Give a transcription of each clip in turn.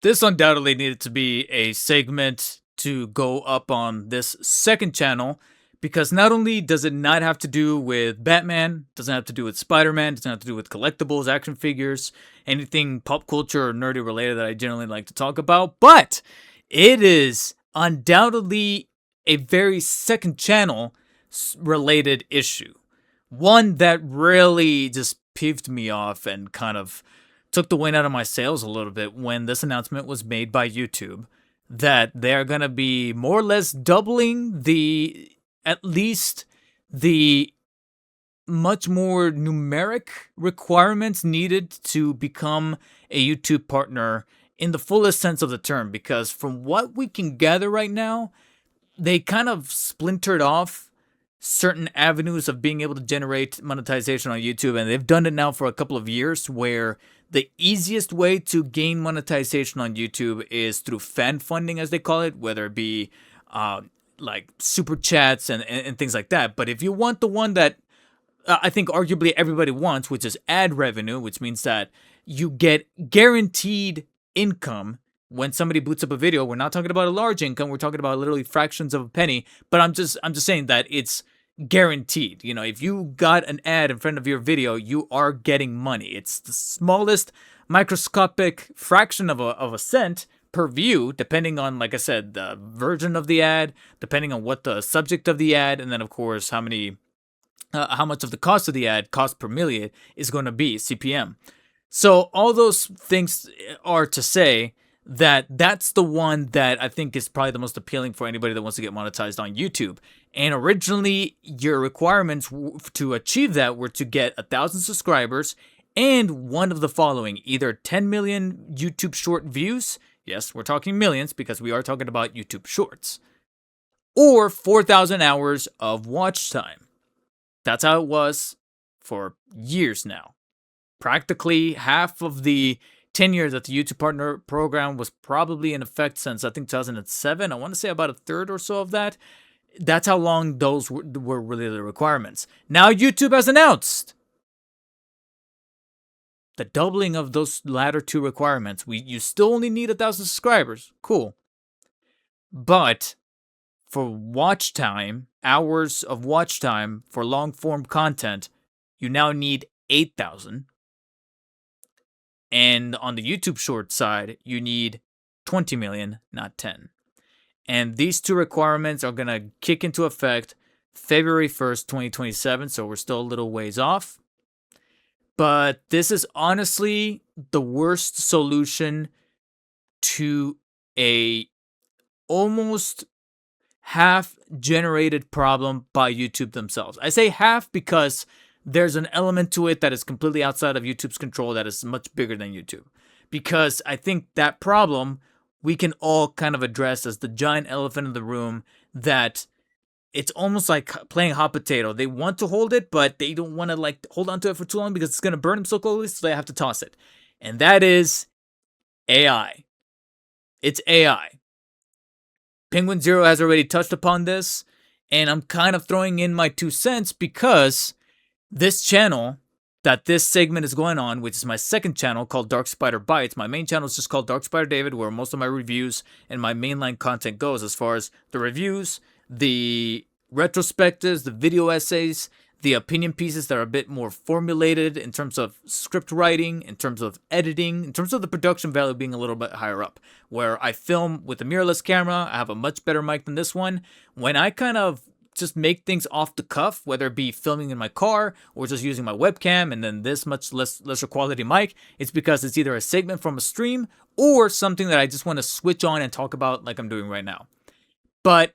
This undoubtedly needed to be a segment to go up on this second channel because not only does it not have to do with Batman, doesn't have to do with Spider-Man, doesn't have to do with collectibles, action figures, anything pop culture or nerdy related that I generally like to talk about, but it is undoubtedly a very second channel related issue. One that really just peeved me off and kind of took the wind out of my sails a little bit when this announcement was made by YouTube that they're going to be more or less doubling at least the much more numeric requirements needed to become a YouTube partner in the fullest sense of the term. Because from what we can gather right now, they kind of splintered off certain avenues of being able to generate monetization on YouTube, and they've done it now for a couple of years where the easiest way to gain monetization on YouTube is through fan funding, as they call it, whether it be like super chats and things like that. But if you want the one that I think arguably everybody wants, which is ad revenue, which means that you get guaranteed income when somebody boots up a video. We're not talking about a large income. We're talking about literally fractions of a penny. But I'm just saying that it's guaranteed. You know, if you got an ad in front of your video, you are getting money. It's the smallest microscopic fraction of a cent per view, depending on, like I said, the version of the ad, depending on what the subject of the ad, and then of course how much of the cost of the ad, cost per million, is going to be, CPM. So all those things are to say that that's the one that I think is probably the most appealing for anybody that wants to get monetized on YouTube. And originally, your requirements to achieve that were to get 1,000 subscribers and one of the following: either 10 million YouTube short views. Yes, we're talking millions because we are talking about YouTube shorts. Or 4,000 hours of watch time. That's how it was for years now. Practically half of the tenure that the YouTube Partner Program was probably in effect since, I think, 2007. I want to say about a third or so of that. That's how long those were really the requirements. Now YouTube has announced the doubling of those latter two requirements. You still only need 1,000 subscribers. Cool. But for watch time, hours of watch time for long form content, you now need 8,000. And on the YouTube short side, you need 20 million, not 10. And these two requirements are going to kick into effect February 1st, 2027. So we're still a little ways off. But this is honestly the worst solution to a almost half-generated problem by YouTube themselves. I say half because there's an element to it that is completely outside of YouTube's control that is much bigger than YouTube. Because I think that problem we can all kind of address as the giant elephant in the room, that it's almost like playing hot potato. They want to hold it, but they don't want to like hold on to it for too long because it's going to burn them so quickly, so they have to toss it. And that is AI. It's AI. Penguin Zero has already touched upon this, and I'm kind of throwing in my 2 cents because this channel that this segment is going on, which is my second channel called Dark Spider Bites. My main channel is just called Dark Spider David, where most of my reviews and my mainline content goes, as far as the reviews, the retrospectives, the video essays, the opinion pieces that are a bit more formulated in terms of script writing, in terms of editing, in terms of the production value being a little bit higher up, where I film with a mirrorless camera. I have a much better mic than this one. When I kind of just make things off the cuff, whether it be filming in my car or just using my webcam and then this much lesser quality mic, it's because it's either a segment from a stream or something that I just want to switch on and talk about like I'm doing right now. But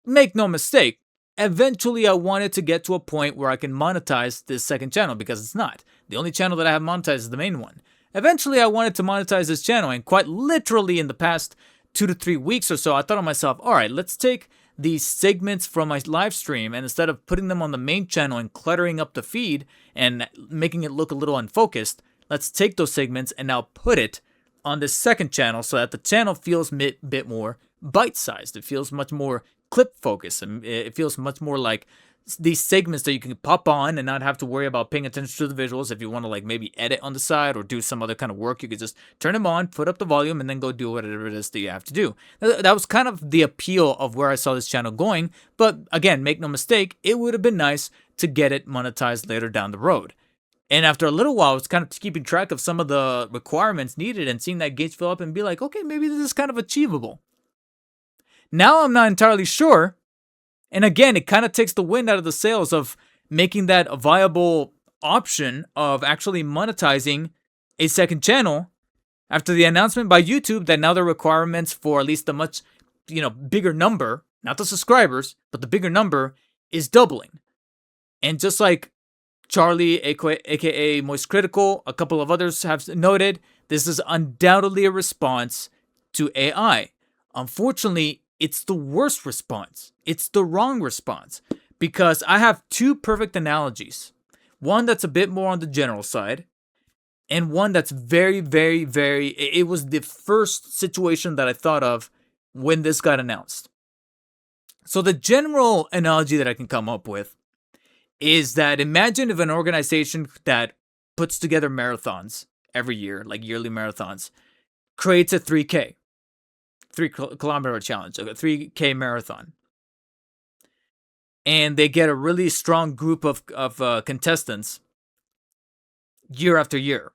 make no mistake, eventually I wanted to get to a point where I can monetize this second channel, because it's not. The only channel that I have monetized is the main one. Eventually I wanted to monetize this channel, and quite literally in the past 2 to 3 weeks or so, I thought to myself, all right, let's take these segments from my live stream, and instead of putting them on the main channel and cluttering up the feed and making it look a little unfocused, let's take those segments and now put it on this second channel so that the channel feels a bit more bite-sized. It feels much more clip focused, and it feels much more like these segments that you can pop on and not have to worry about paying attention to the visuals. If you want to like maybe edit on the side or do some other kind of work, you could just turn them on, put up the volume, and then go do whatever it is that you have to do. That was kind of the appeal of where I saw this channel going. But again, make no mistake, it would have been nice to get it monetized later down the road. And after a little while, it's kind of keeping track of some of the requirements needed and seeing that gauge fill up and be like, okay, maybe this is kind of achievable. Now I'm not entirely sure. And again, it kind of takes the wind out of the sails of making that a viable option of actually monetizing a second channel after the announcement by YouTube that now the requirements for at least a much, bigger number, not the subscribers, but the bigger number is doubling. And just like Charlie, aka Moist Critical, a couple of others have noted, this is undoubtedly a response to AI. Unfortunately, it's the worst response. It's the wrong response. Because I have two perfect analogies. One that's a bit more on the general side, and one that's very, very, very... It was the first situation that I thought of when this got announced. So the general analogy that I can come up with is that imagine if an organization that puts together marathons every year, like yearly marathons, creates a 3K. 3-kilometer challenge, a 3K marathon. And they get a really strong group of contestants year after year.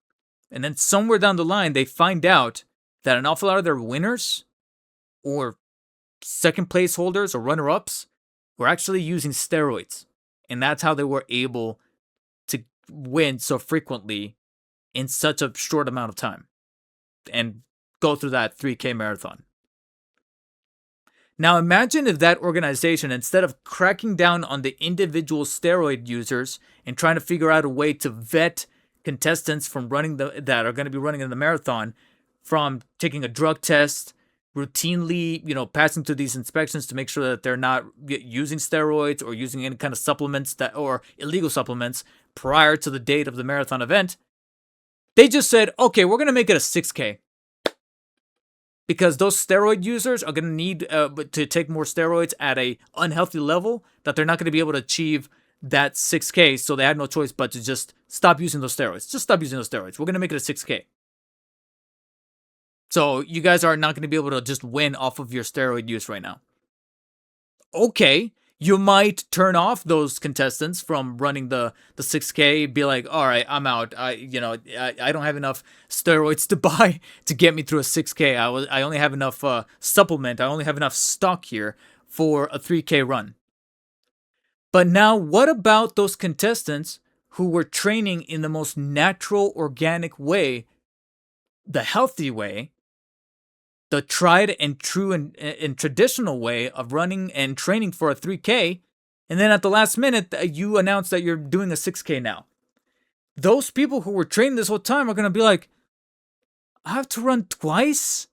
And then somewhere down the line, they find out that an awful lot of their winners or second place holders or runner-ups were actually using steroids. And that's how they were able to win so frequently in such a short amount of time and go through that 3K marathon. Now imagine if that organization, instead of cracking down on the individual steroid users and trying to figure out a way to vet contestants from that are going to be running in the marathon, from taking a drug test, routinely, passing through these inspections to make sure that they're not using steroids or using any kind of supplements or illegal supplements prior to the date of the marathon event, they just said, okay, we're going to make it a 6K. Because those steroid users are going to need to take more steroids at a unhealthy level that they're not going to be able to achieve that 6K. So they had no choice but to just stop using those steroids. Just stop using those steroids. We're going to make it a 6K. So you guys are not going to be able to just win off of your steroid use right now. Okay, you might turn off those contestants from running the 6K, be like, all right, I'm out. I don't have enough steroids to buy to get me through a 6K. I only have enough supplement. I only have enough stock here for a 3K run. But now what about those contestants who were training in the most natural, organic way, the healthy way, the tried and true and traditional way of running and training for a 3K, and then at the last minute, you announce that you're doing a 6K now. Those people who were training this whole time are going to be like, I have to run twice?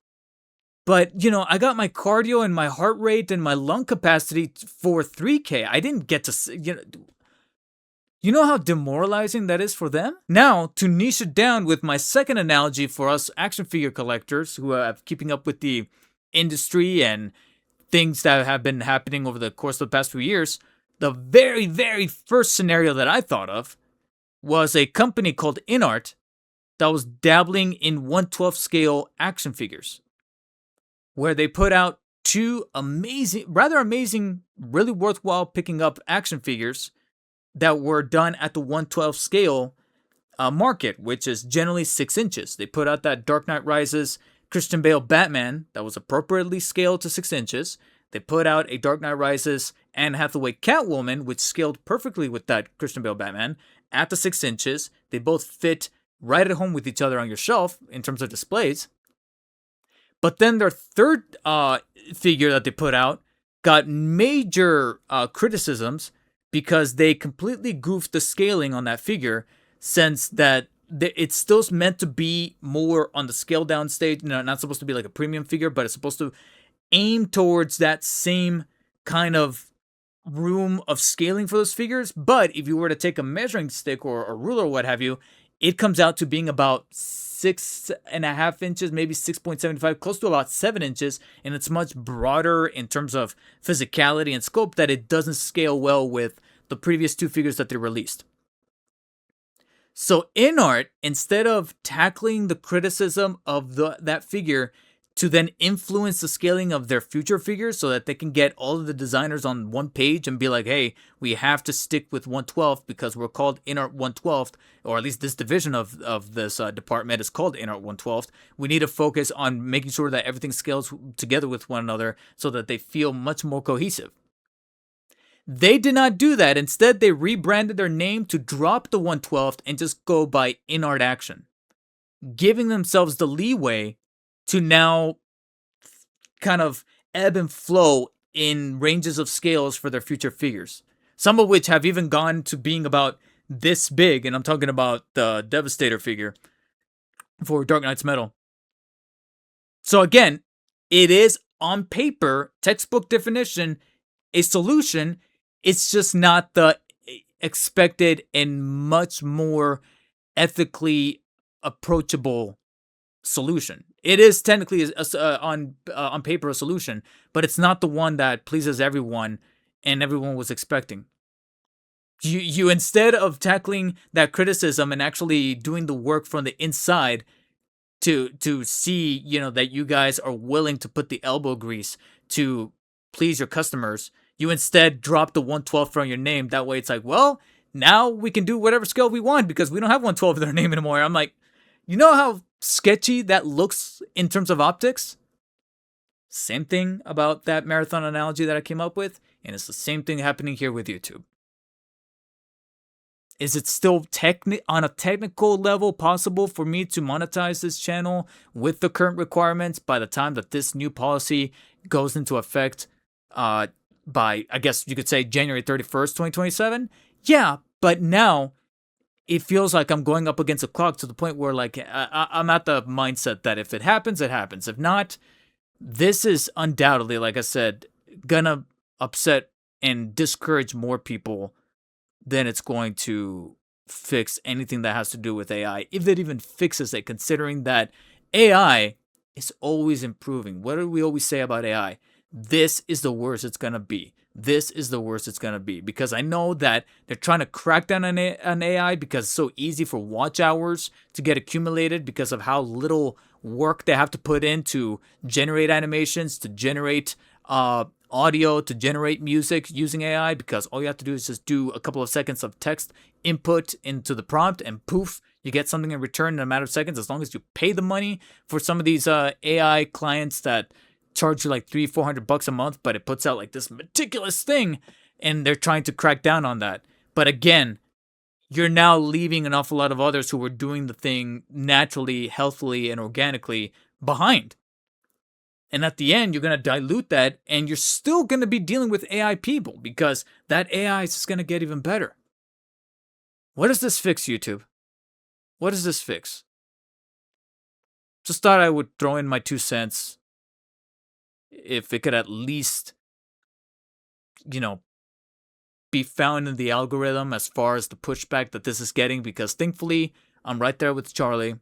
But, I got my cardio and my heart rate and my lung capacity for 3K. I didn't get to, you know how demoralizing that is for them? Now, to niche it down with my second analogy for us action figure collectors who are keeping up with the industry and things that have been happening over the course of the past few years, the very, very first scenario that I thought of was a company called InArt that was dabbling in 1/12 scale action figures, where they put out two rather amazing, really worthwhile picking up action figures that were done at the 1/12 scale market, which is generally 6 inches. They put out that Dark Knight Rises Christian Bale Batman that was appropriately scaled to 6 inches. They put out a Dark Knight Rises Anne Hathaway Catwoman, which scaled perfectly with that Christian Bale Batman at the 6 inches. They both fit right at home with each other on your shelf in terms of displays. But then their third figure that they put out got major criticisms because they completely goofed the scaling on that figure, since that it's still meant to be more on the scale down stage. Not supposed to be like a premium figure, but it's supposed to aim towards that same kind of room of scaling for those figures. But if you were to take a measuring stick or a ruler or what have you, it comes out to being about 6.5 inches, maybe 6.75, close to about 7 inches, and it's much broader in terms of physicality and scope that it doesn't scale well with the previous 2 figures that they released. So InArt, instead of tackling the criticism of that figure to then influence the scaling of their future figures so that they can get all of the designers on one page and be like, hey, we have to stick with 1/12 because we're called InArt 1/12, or at least this division of this department is called InArt 1/12. We need to focus on making sure that everything scales together with one another so that they feel much more cohesive. They did not do that. Instead, they rebranded their name to drop the 1/12 and just go by InArt Action, giving themselves the leeway to now kind of ebb and flow in ranges of scales for their future figures. Some of which have even gone to being about this big, and I'm talking about the Devastator figure for Dark Knight's Metal. So again, it is on paper, textbook definition, a solution. It's just not the expected and much more ethically approachable solution. It is technically on paper a solution, but it's not the one that pleases everyone and everyone was expecting. You instead of tackling that criticism and actually doing the work from the inside to see, that you guys are willing to put the elbow grease to please your customers, you instead drop the 1/12 from your name. That way it's like, well, now we can do whatever scale we want because we don't have 1/12 in our name anymore. I'm like, you know how sketchy that looks in terms of optics? Same thing about that marathon analogy that I came up with, and it's the same thing happening here with YouTube. Is it still on a technical level possible for me to monetize this channel with the current requirements by the time that this new policy goes into effect by, I guess you could say, January 31st, 2027? Yeah, but now it feels like I'm going up against a clock to the point where, like, I'm at the mindset that if it happens, it happens. If not, this is undoubtedly, like I said, gonna upset and discourage more people than it's going to fix anything that has to do with AI, if it even fixes it, considering that AI is always improving. What do we always say about AI? This is the worst it's going to be. This is the worst it's going to be. Because I know that they're trying to crack down on AI because it's so easy for watch hours to get accumulated because of how little work they have to put in to generate animations, to generate audio, to generate music using AI, because all you have to do is just do a couple of seconds of text input into the prompt and poof, you get something in return in a matter of seconds, as long as you pay the money for some of these AI clients that charge you like $300-400 a month, but it puts out like this meticulous thing, and they're trying to crack down on that. But again, you're now leaving an awful lot of others who were doing the thing naturally, healthily, and organically behind. And at the end, you're going to dilute that, and you're still going to be dealing with AI people because that AI is just going to get even better. What does this fix, YouTube? What does this fix? Just thought I would throw in my 2 cents. If it could at least, be found in the algorithm as far as the pushback that this is getting, because thankfully, I'm right there with Charlie.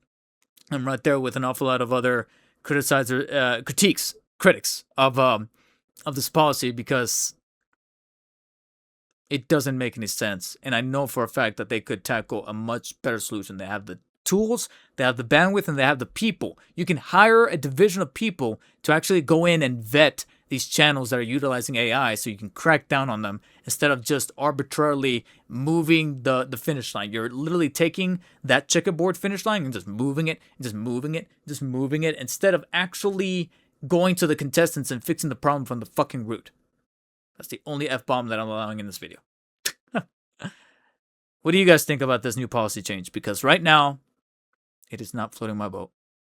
I'm right there with an awful lot of other critics of this policy, because it doesn't make any sense. And I know for a fact that they could tackle a much better solution. They have the tools, they have the bandwidth, and they have the people. You can hire a division of people to actually go in and vet these channels that are utilizing AI so you can crack down on them instead of just arbitrarily moving the finish line. You're literally taking that checkerboard finish line and just moving it, just moving it, just moving it, instead of actually going to the contestants and fixing the problem from the fucking root. That's the only F-bomb that I'm allowing in this video. What do you guys think about this new policy change? Because right now, it is not floating my boat.